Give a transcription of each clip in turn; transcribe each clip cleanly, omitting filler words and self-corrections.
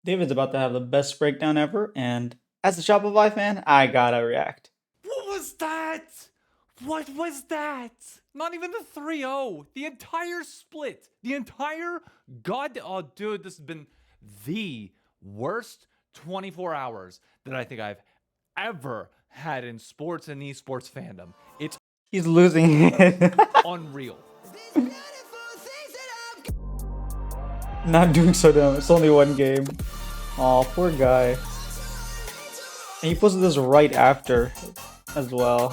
David's about to have the best breakdown ever, and as a Shopify fan, I gotta react. What was that? What was that? Not even the 3-0. The entire split. The entire god. Oh, dude, this has been the worst 24 hours that I think I've ever had in sports and esports fandom. It's He's losing it. unreal. Not doing so dumb. It's only one game. Aw, poor guy. And he posted this right after as well.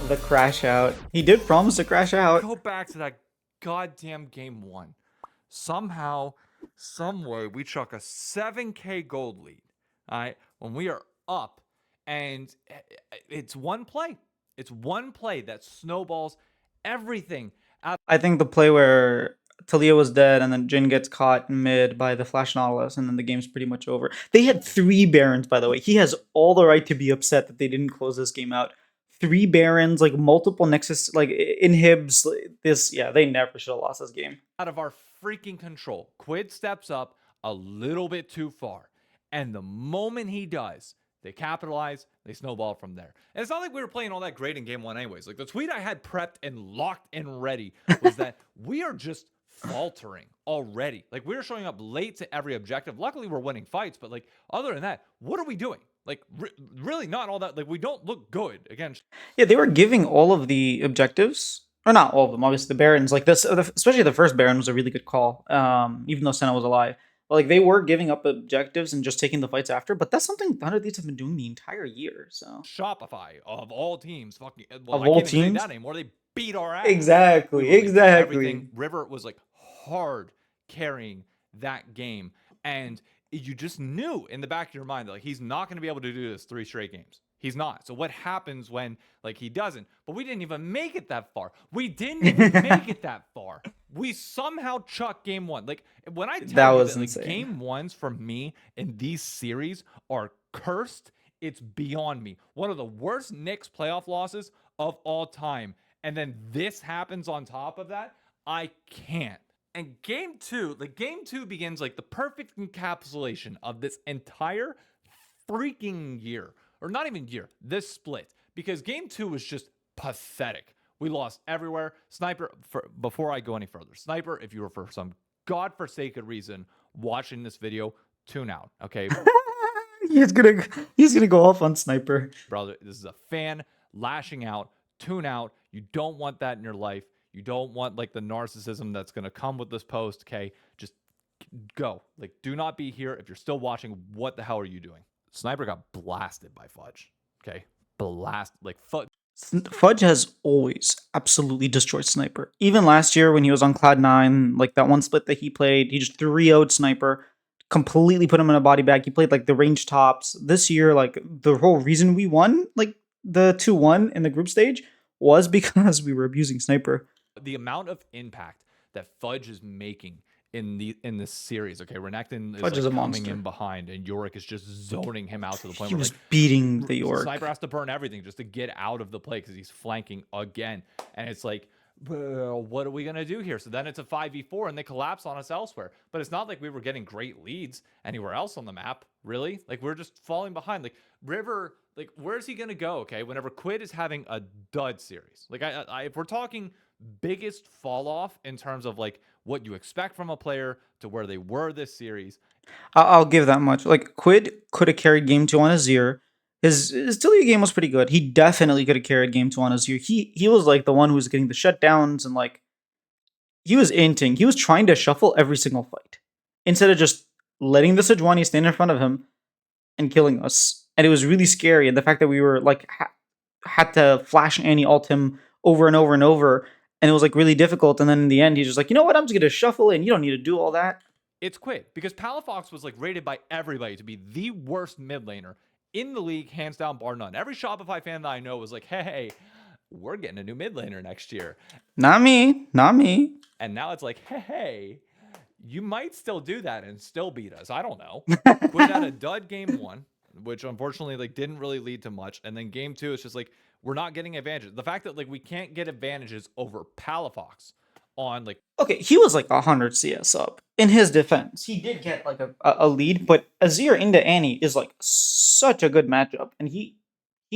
The crash out. He did promise to crash out. Go back to that goddamn game one. Somehow, some way, we chuck a 7K gold lead. All right, when we are up, and it's one play. It's one play that snowballs everything out. I think the play where Talia was dead and then Jin gets caught mid by the Flash Nautilus and then the game's pretty much over. They had 3 Barons, by the way. He has all the right to be upset that they didn't close this game out. 3 Barons, like multiple Nexus, like inhibs. They never should have lost this game. Out of our freaking control. Quid steps up a little bit too far. And the moment he does, they capitalize, they snowball from there. And it's not like we were playing all that great in game one anyways. Like the tweet I had prepped and locked and ready was that we are just faltering already. Like we're showing up late to every objective. Luckily we're winning fights, but like other than that, what are we doing? Like really not all that. Like we don't look good against. Yeah, they were giving all of the objectives. Or not all of them, obviously the Barons. Like this, especially the first Baron was a really good call. Even though Senna was alive. But like they were giving up objectives and just taking the fights after. But that's something Thunder Thieves have been doing the entire year. So Shopify of all teams, fucking of I all can't even say teams, that anymore. They beat our ass. exactly, Everything. exactly. River was like hard carrying that game, and you just knew in the back of your mind that like he's not going to be able to do this 3 straight games. He's not. So what happens when like he doesn't? But we didn't even make it that far. We didn't even make it that far. We somehow chuck game one. Like when I That tell you was that like insane. game ones for me in these series are cursed, it's beyond me. One of the worst Knicks playoff losses of all time. And then this happens on top of that. I can't. And game two begins like the perfect encapsulation of this entire freaking year. Or not even year, this split. Because game two was just pathetic. We lost everywhere. Sniper, before I go any further, Sniper, if you were for some godforsaken reason watching this video, tune out, okay? he's gonna go off on Sniper. Brother, this is a fan lashing out. Tune out. You don't want that in your life. You don't want like the narcissism that's going to come with this post, okay? Just go. Like, do not be here. If you're still watching, what the hell are you doing? Sniper got blasted by Fudge, okay? Like Fudge has always absolutely destroyed Sniper. Even last year when he was on Cloud9, like that one split that he played, he just 3-0'd Sniper, completely put him in a body bag. He played like the range tops. This year, like the whole reason we won, like the 2-1 in the group stage, was because we were abusing Sniper. the amount of impact that Fudge is making in this series. Okay, Renekton is, Fudge is like, a coming monster. in behind, and Yorick is just zoning him out to the point He where was like, beating the York. Sniper has to burn everything just to get out of the play because he's flanking again. And it's like, well, what are we going to do here? So then it's a 5v4 and they collapse on us elsewhere. But it's not like we were getting great leads anywhere else on the map, really. Like, we're just falling behind. Like, River, like, where's he going to go, okay, whenever Quid is having a dud series? Like, if we're talking biggest fall off in terms of, like, what you expect from a player to where they were this series. I'll give that much. Like Quid could have carried game 2 on Azir. His Tilly game was pretty good. He definitely could have carried game 2 on Azir. He was like the one who was getting the shutdowns and like he was inting. He was trying to shuffle every single fight instead of just letting the Sejuani stand in front of him and killing us. And it was really scary. And the fact that we were like had to flash Annie ult him over and over and over, and it was like really difficult. And then in the end, he's just like, you know what? I'm just gonna shuffle in. You don't need to do all that. It's Quid because Palafox was like rated by everybody to be the worst mid laner in the league, hands down, bar none. Every Shopify fan that I know was like, hey, we're getting a new mid laner next year. Not me. Not me. And now it's like, hey, you might still do that and still beat us. I don't know. Quid had a dud game 1, which unfortunately like didn't really lead to much. And then game 2, it's just like we're not getting advantages. The fact that like we can't get advantages over Palafox on like Okay, he was like 100 CS up. In his defense, he did get like a lead, but Azir into Annie is like such a good matchup, and he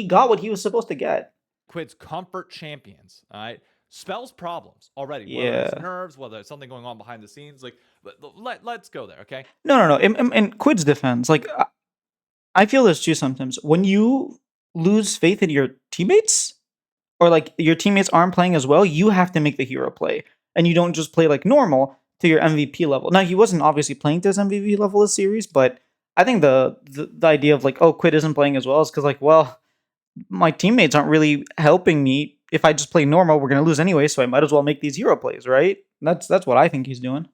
got what he was supposed to get. Quid's comfort champions. All right, spells problems already, whether it's Yeah. nerves, whether it's something going on behind the scenes. Like, let's go there, okay? No, no, no. In Quid's defense, like I feel this too sometimes. When you lose faith in your teammates, or like your teammates aren't playing as well, you have to make the hero play, and you don't just play like normal to your MVP level. Now he wasn't obviously playing to his MVP level this series, but I think the idea of like, oh, Quid isn't playing as well is because like, well, my teammates aren't really helping me. If I just play normal, we're gonna lose anyway, so I might as well make these hero plays, right? That's what I think he's doing.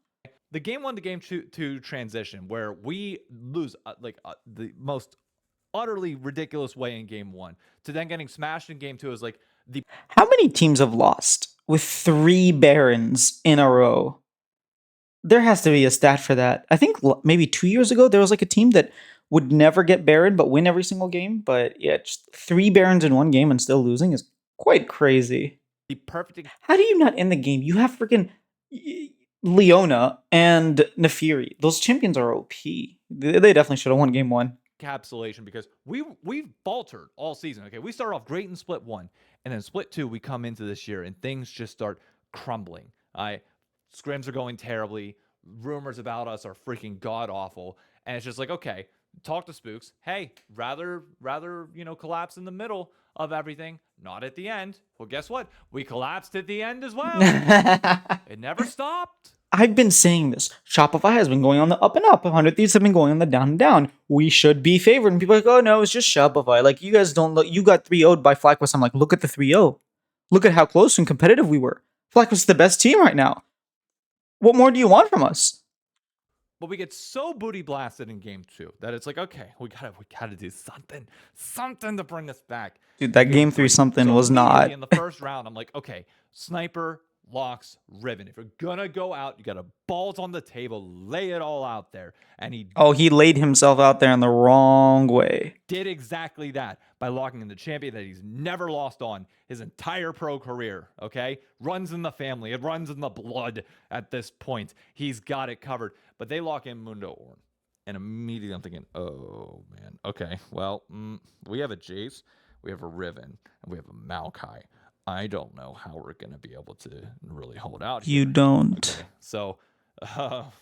The game one to game two transition where we lose the most utterly ridiculous way in game one to then getting smashed in game two is like the How many teams have lost with 3 Barons in a row? There has to be a stat for that. I think maybe 2 years ago there was like a team that would never get Baron but win every single game. But yeah, just 3 Barons in one game and still losing is quite crazy. perfect How do you not end the game? You have freaking Leona and Nefiri. Those champions are OP. They definitely should have won game one. encapsulation because we've faltered all season. Okay, we started off great in split one, and then split two we come into this year and things just start crumbling. Scrims are going terribly. Rumors about us are freaking god awful, and it's just like, okay, talk to Spooks. Hey, rather collapse in the middle of everything, not at the end. Well, guess what? We collapsed at the end as well. It never stopped. I've been saying this. Shopify has been going on the up and up. 100 Thieves have been going on the down and down. We should be favored. And people are like, oh no, it's just Shopify. Like, you guys don't look. You got 3-0'd by FlyQuest. I'm like, look at the 3-0. Look at how close and competitive we were. FlyQuest is the best team right now. What more do you want from us? But we get so booty blasted in game two that it's like, okay, we gotta do something to bring us back. Dude, that game three something So was not. in the first round, I'm like, okay, sniper locks Riven. If you're gonna go out, you gotta balls on the table, lay it all out there. And he Oh, he laid himself out there in the wrong way. did exactly that by locking in the champion that he's never lost on his entire pro career. Okay, runs in the family, it runs in the blood at this point. He's got it covered. But they lock in Mundo Orn, and immediately I'm thinking, oh man, okay, well, we have a Jace, we have a Riven, and we have a Maokai. I don't know how we're gonna be able to really hold out here. You don't. Okay, so,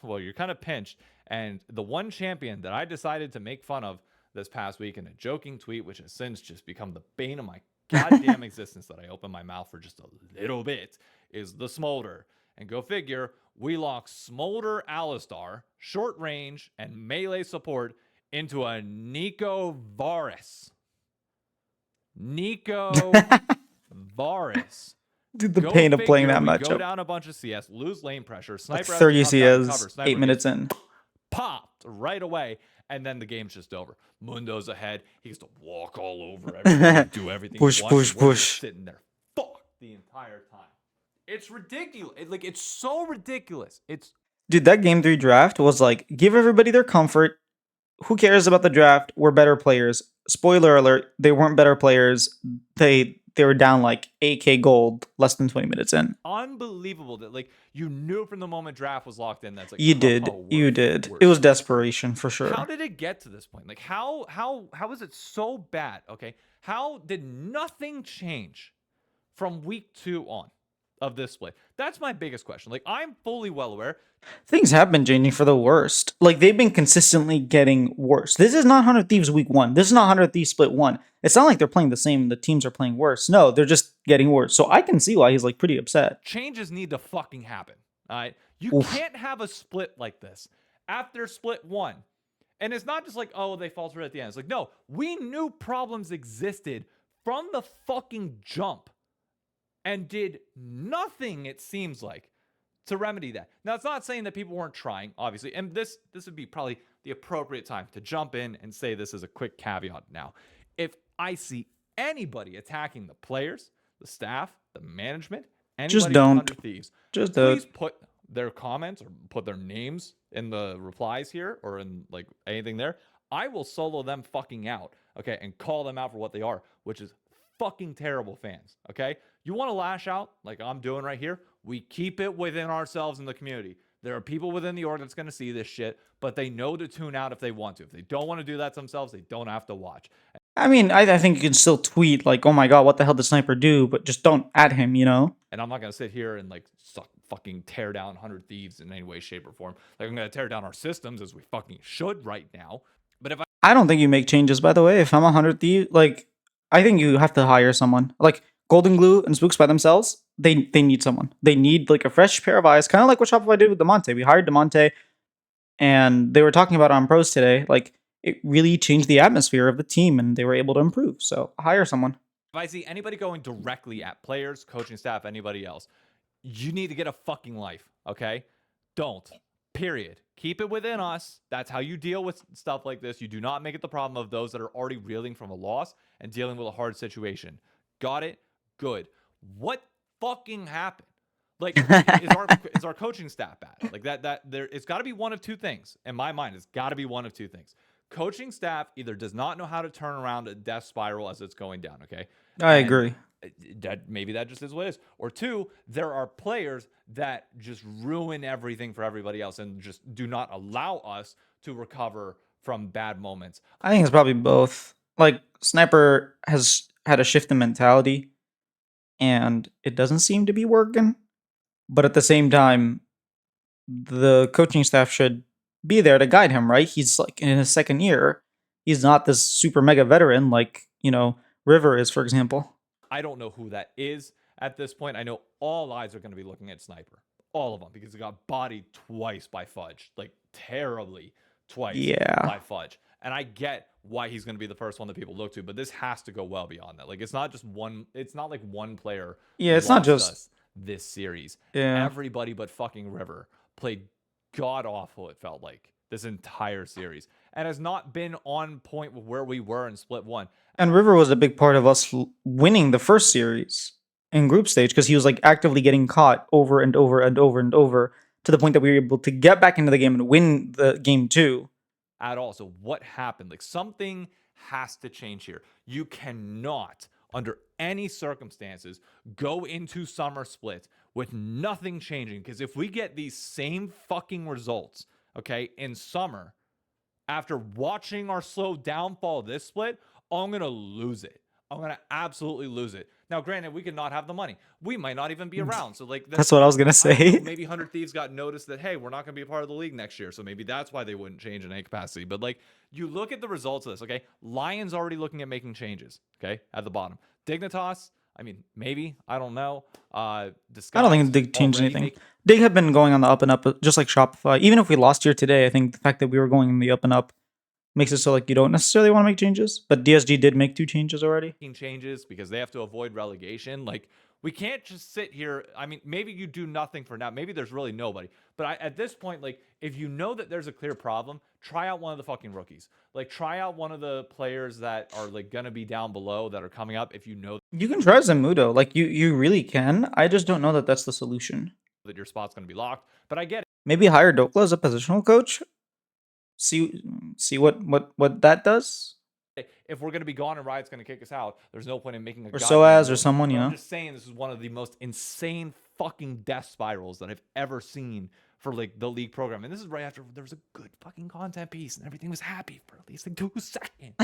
well, you're kind of pinched. And the one champion that I decided to make fun of this past week in a joking tweet, which has since just become the bane of my goddamn existence that I open my mouth for just a little bit, is the Smolder. And go figure, we lock Smolder Alistar, short range, and melee support into a Nico Varus. Nico Varus. Dude, the pain of playing that Go matchup. down a bunch of CS, lose lane pressure, sniper Like has to 30 come down and CS, cover, sniper 8 minutes gets in. popped right away, and then the game's just over. Mundo's ahead. He gets to walk all over everything, do everything. Push, he wants, push, and we're just push. sitting there, fuck the entire time. It's ridiculous. It's so ridiculous. Dude, that game 3 draft was like, give everybody their comfort. Who cares about the draft? We're better players. Spoiler alert, they weren't better players. They were down like 8k gold less than 20 minutes in. Unbelievable that you knew from the moment draft was locked in. That's like, You did. You did. It was desperation for sure. How did it get to this point? Like how is it so bad? Okay. How did nothing change from week 2 on of this split? That's my biggest question. Like, I'm fully well aware Things have been changing for the worst. Like, they've been consistently getting worse. This is not 100 Thieves week 1. This is not 100 Thieves split 1. It's not like they're playing the same. The teams are playing worse. No, they're just getting worse. So I can see why he's like pretty upset. changes need to fucking happen. All right. You Oof. can't have a split like this after split 1. And it's not just like, oh, they faltered at the end. It's like, no, we knew problems existed from the fucking jump and did nothing, it seems like, to remedy that. Now, it's not saying that people weren't trying, obviously, and this would be probably the appropriate time to jump in and say this is a quick caveat now. If I see anybody attacking the players, the staff, the management, anybody Just don't. 100 Thieves, Just please don't. put their comments or put their names in the replies here or in like anything there. I will solo them fucking out, okay, and call them out for what they are, which is fucking terrible fans, okay? You want to lash out like I'm doing right here? We keep it within ourselves in the community. There are people within the org that's going to see this shit, but they know to tune out if they want to. If they don't want to do that themselves, they don't have to watch. I mean, I think you can still tweet like, "Oh my god, what the hell did Sniper do?" But just don't at him, you know. And I'm not going to sit here and like fucking tear down 100 Thieves in any way, shape, or form. Like, I'm going to tear down our systems as we fucking should right now. But if I don't think you make changes. By the way, if I'm 100 like, I think you have to hire someone like Golden Glue and Spooks by themselves. They need someone. They need like a fresh pair of eyes, kind of like what Shopify did with Demonte. We hired Demonte, and they were talking about it on pros today. Like, it really changed the atmosphere of the team, and they were able to improve. So hire someone. if I see anybody going directly at players, coaching staff, anybody else, you need to get a fucking life, okay? Don't. Period. Keep it within us. That's how you deal with stuff like this. You do not make it the problem of those that are already reeling from a loss and dealing with a hard situation. Got it? Good. What fucking happened? Like, is our coaching staff bad? Like that there it's got to be one of two things. In my mind, it's got to be one of two things. Coaching staff either does not know how to turn around a death spiral as it's going down, okay? I And agree. that maybe that just is what it is. Or two, there are players that just ruin everything for everybody else and just do not allow us to recover from bad moments. I think it's probably both. Like, Sniper has had a shift in mentality, and it doesn't seem to be working. But at the same time, the coaching staff should be there to guide him, right? He's like in his second year. He's not this super mega veteran like, River is, for example. I don't know who that is at this point. I know all eyes are going to be looking at Sniper. All of them, because he got bodied twice by Fudge, like terribly twice Yeah. by Fudge. And I get why he's going to be the first one that people look to, but this has to go well beyond that. Like, it's not just one, it's not like one player Yeah, it's not lost just us this series. yeah. Everybody but fucking River played god awful, it felt like, this entire series, and has not been on point with where we were in split one. And River was a big part of us winning the first series in group stage because he was like actively getting caught over and over and over and over to the point that we were able to get back into the game and win the game too. At all. So what happened? Like, something has to change here. You cannot, under any circumstances, go into summer split with nothing changing. Because if we get these same fucking results, okay, in summer, after watching our slow downfall this split, I'm going to lose it. I'm going to absolutely lose it. Now, granted, we could not have the money. We might not even be around. So, like, That's what I was gonna say. Maybe 100 Thieves got noticed that, hey, we're not going to be a part of the league next year. So maybe that's why they wouldn't change in any capacity. But, like, you look at the results of this, okay? Lion's already looking at making changes, okay, at the bottom. Dignitas, I mean, maybe. I don't know. I don't think Dig changed anything. Dig have been going on the up and up, just like Shopify. Even if we lost here today, I think the fact that we were going in the up and up makes it so like you don't necessarily want to make changes. But DSG did make 2 changes already. Changes because they have to avoid relegation. Like, we can't just sit here. I mean, maybe you do nothing for now. Maybe there's really nobody. But at this point, like, if you know that there's a clear problem, try out one of the fucking rookies. Like, try out one of the players that are like gonna be down below that are coming up. If you know You can try Zamudo, like you really can. I just don't know that that's the solution. that your spot's gonna be locked. But I get it. Maybe hire Dokla as a positional coach. See what that does. If we're gonna be gone and Riot's gonna kick us out, there's no point in making a Or goddamn Soaz or move. someone, But you I'm know. just saying, this is one of the most insane fucking death spirals that I've ever seen for like the league program. And this is right after there was a good fucking content piece and everything was happy for at least like 2 seconds.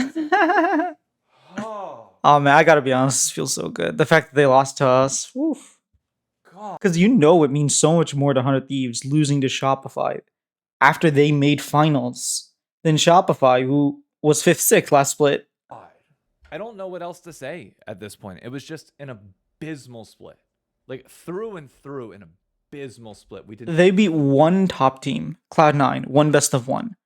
Oh Oh man, I gotta be honest, it feels so good. The fact that they lost to us, god. because it means so much more to 100 Thieves losing to Shopify after they made finals than Shopify, who was 5th, 6th last split. I don't know what else to say at this point. It was just an abysmal split. Like, through and through, an abysmal split. We did. They beat one top team, Cloud9, one best of one.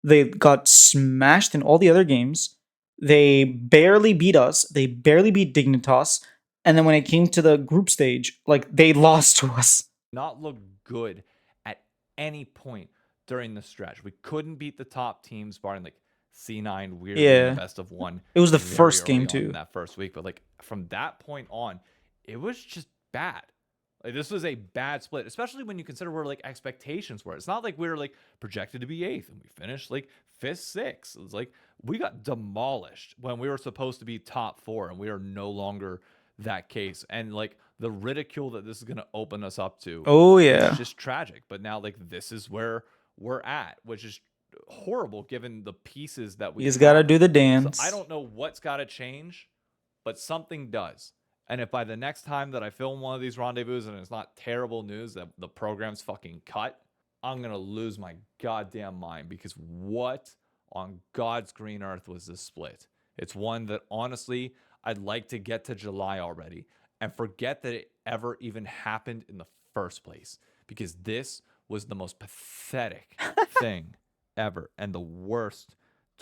They got smashed in all the other games. They barely beat us. They barely beat Dignitas. And then when it came to the group stage, like, they lost to us. Not look good at any point during the stretch. We couldn't beat the top teams, barring like C9, weirdly, Yeah. in the best of one. It was the very first early game on too. in that first week. But like, from that point on, it was just bad. Like, this was a bad split, especially when you consider where like expectations were. It's not like we were like projected to be 8th and we finished like 5th, 6th. It's like we got demolished when we were supposed to be top 4, and we are no longer that case. And like, the ridicule that this is going to open us up to Oh is yeah. just tragic. But now, like, this is where we're at, which is horrible given the pieces that we He's got to have. do the So I dance. don't know what's got to change, but something does. And if by the next time that I film one of these rendezvous and it's not terrible news that the program's fucking cut, I'm going to lose my goddamn mind, because what on God's green earth was this split? It's one that honestly, I'd like to get to July already and forget that it ever even happened in the first place, because this was the most pathetic thing ever and the worst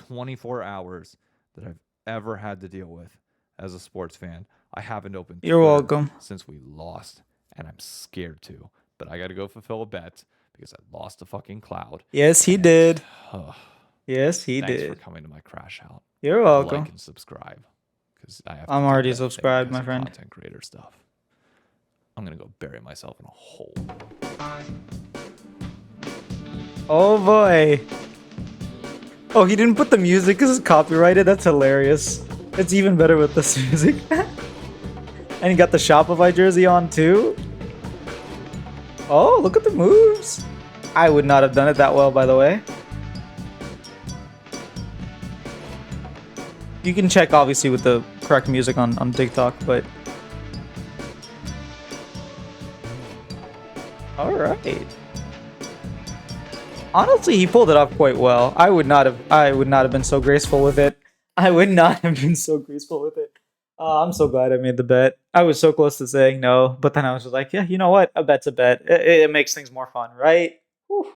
24 hours that I've ever had to deal with as a sports fan. I haven't opened You're Twitter welcome. since we lost, and I'm scared to. But I got to go fulfill a bet because I lost a fucking cloud. Yes, he And did. Yes, he thanks for did. coming to my crash out. You're Like welcome. and subscribe, because I have to I'm do already that thing subscribed, because my of friend. content creator stuff. I'm gonna go bury myself in a hole. Oh boy. Oh, he didn't put the music because it's copyrighted. That's hilarious. It's even better with this music. And he got the Shopify jersey on too. Oh, look at the moves. I would not have done it that well, by the way. You can check, obviously, with the correct music on TikTok, but... Alright. Honestly, he pulled it off quite well. I would not have been so graceful with it. I would not have been so graceful with it. I'm so glad I made the bet. I was so close to saying no, but then I was just like, yeah, you know what? A bet's a bet. It makes things more fun, right? Whew.